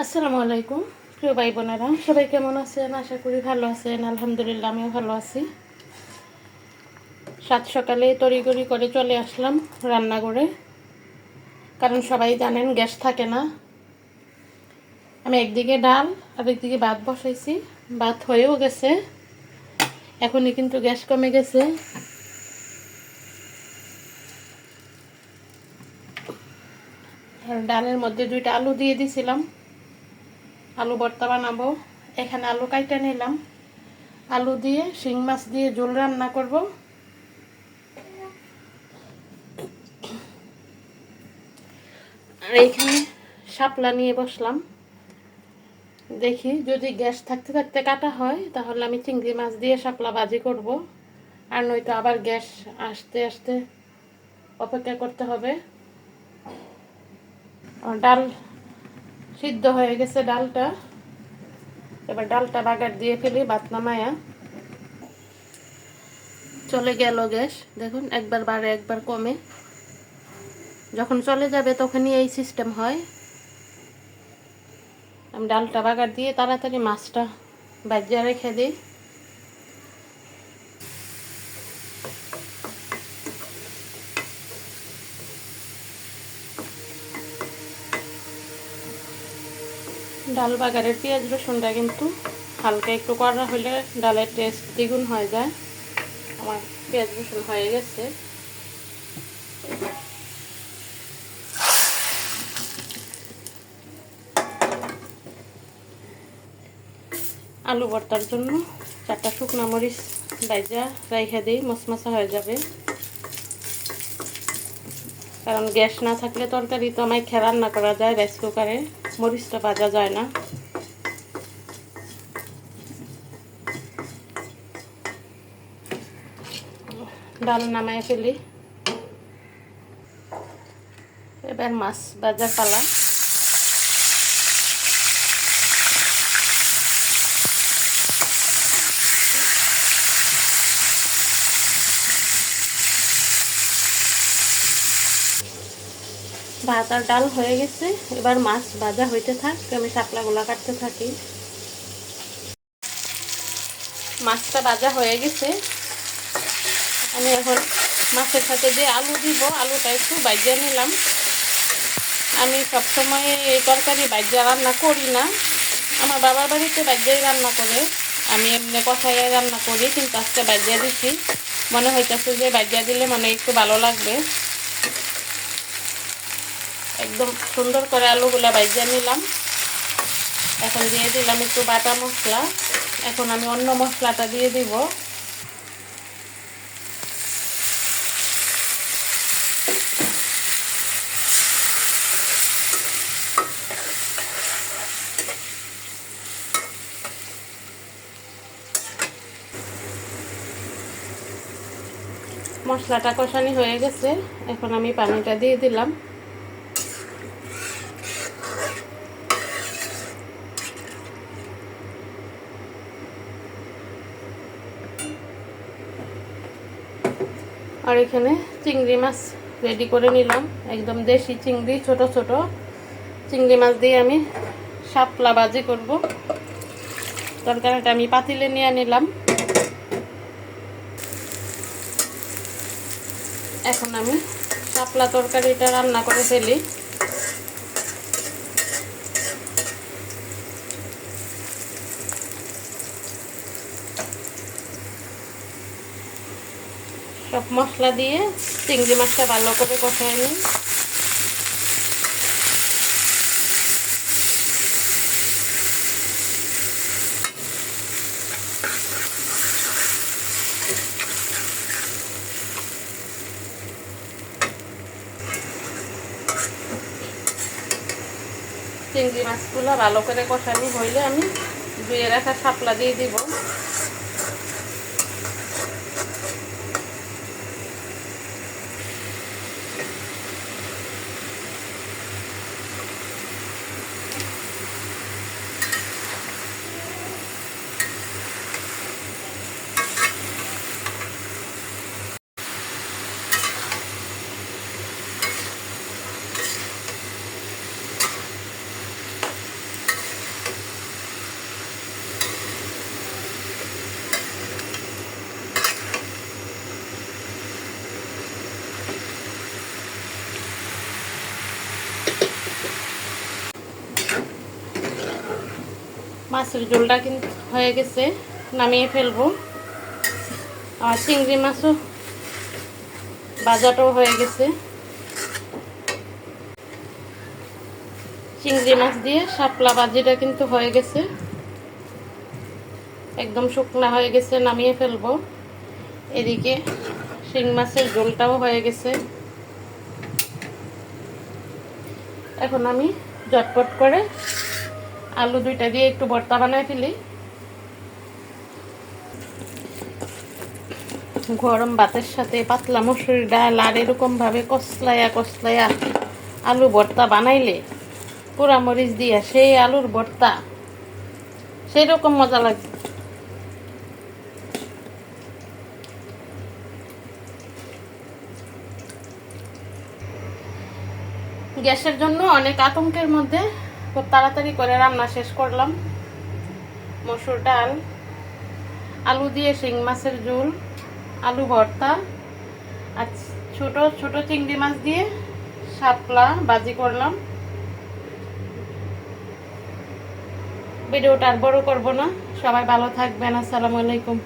আসসালামু আলাইকুম প্রিয় ভাই বোনেরা, সবাই কেমন আছেন? আশা করি ভালো আছেন। আলহামদুলিল্লাহ, আমিও ভালো আছি। সাত সকালে তড়িঘড়ি করে চলে আসলাম রান্না করে, কারণ সবাই জানেন গ্যাস থাকে না। আমি একদিকে ডাল আর একদিকে ভাত বসাইছি, ভাত হয়েও গেছে। এখনই কিন্তু গ্যাস কমে গেছে। আর ডালের মধ্যে 2টা আলু দিয়ে দিছিলাম, আলু ভর্তা বানাবো। এখানে আলু কাইটা নিলাম, আলু দিয়ে শিং মাছ দিয়ে ঝোল রান্না করব। আর এইখানে শাপলা নিয়ে বসলাম। দেখি যদি গ্যাস থাকতে থাকতে কাটা হয় তাহলে আমি চিংড়ি মাছ দিয়ে শাপলা ভাজি করব, আর নয়তো আবার গ্যাস আসতে আসতে অপেক্ষা করতে হবে। ডাল সিদ্ধ হয়ে গেছে ডালটা, এবার ডালটা বাগার দিয়ে ফেলি ভাত নামায়া। চলে গেল গ্যাস, দেখুন একবার বাড়ে একবার কমে। যখন চলে যাবে তখনই এই সিস্টেম হয়। আমি ডালটা বাগার দিয়ে তাড়াতাড়ি মাছটা ভাজিয়া রেখে দিই। ডাল বাগারের পেঁয়াজ রসুনটা কিন্তু হালকা একটু কড়া হলে ডালের টেস্ট দ্বিগুণ হয়ে যায়। আমার পেঁয়াজ রসুন হয়ে গেছে। আলু ভর্তার জন্য 4টা শুকনো মরিচ ভাজা রেখে দিই, মশমশা হয়ে যাবে। কারণ গ্যাস না থাকলে তরকারি তো আমায় রান্না করা যায় রাইস কুকারে, মরিচটা ভাজা যায় না। ডাল নামায় ফেলি। এবার মাছ ভাজার পালা। ভাত আর ডাল হয়ে গেছে, এবার মাছ ভাজা হইতে থাক, আমি শাপলাগুলা কাটতে থাকি। মাছটা ভাজা হয়ে গেছে, আমি এখন মাছের সাথে যে আলু দিব, আলুটা একটু ভাজিয়ে নিলাম। আমি সবসময় এই তরকারি ভাজিয়ে রান্না করি না, আমার বাবার বাড়িতে ভাজিয়েই রান্না করে, আমি এমনি কষাইয়ে রান্না করি, কিন্তু আজকে ভাজিয়ে দিচ্ছি। মনে হইতেছে যে ভাজিয়ে দিলে মানে একটু ভালো লাগবে। একদম সুন্দর করে আলুগুলা ভাজিয়ে নিলাম। এখন দিয়ে দিলাম একটু বাটা মশলা। এখন আমি অন্য মশলাটা দিয়ে দিব। মশলাটা কষানি হয়ে গেছে, এখন আমি পানিটা দিয়ে দিলাম। আর এখানে চিংড়ি মাছ রেডি করে নিলাম, একদম দেশি চিংড়ি, ছোট ছোট চিংড়ি মাছ দিয়ে আমি শাপলা ভাজি করব। তরকারিটা আমি পাতিলে নিয়ে নিলাম। এখন আমি শাপলা তরকারিটা রান্না করে ফেলি। সব মশলা দিয়ে চিংড়ি মাছটা ভালো করে কষায় নিই। চিংড়ি মাছগুলো ভালো করে কষানি হইলে আমি ধুয়ে রাখা শাপলা দিয়ে দিব। মাছের ঝোলটা কিন্তু হয়ে গেছে, নামিয়ে ফেলবো। আর চিংড়ি মাছও ভাজাটাও হয়ে গেছে। চিংড়ি মাছ দিয়ে শাপলা ভাজিটা কিন্তু হয়ে গেছে, একদম শুকনা হয়ে গেছে, নামিয়ে ফেলবো। এদিকে শিং মাছের ঝোলটাও হয়ে গেছে। এখন আমি ঝটপট করে আলু দুইটা দিয়ে একটু ভর্তা বানায় ফেলি। গরম ভাতের সাথে পাতলা মসুর ডাল আর এরকম ভাবে কসলাইয়া কসলাইয়া আলু ভর্তা বানাইলে, পোড়া মরিচ দিয়া সেই আলুর ভর্তা, সেই রকম মজা লাগে। গ্যাসের জন্য অনেক আতঙ্কের মধ্যে খুব তাড়াতাড়ি করে রান্না শেষ করলাম। মসুর ডাল, আলু দিয়ে শিং মাছের ঝোল, আলু ভর্তা আর ছোট ছোট চিংড়ি মাছ দিয়ে শাপলা ভাজি করলাম। ভিডিওটা আর বড় করব না, সবাই ভালো থাকবেন। আসসালামু আলাইকুম।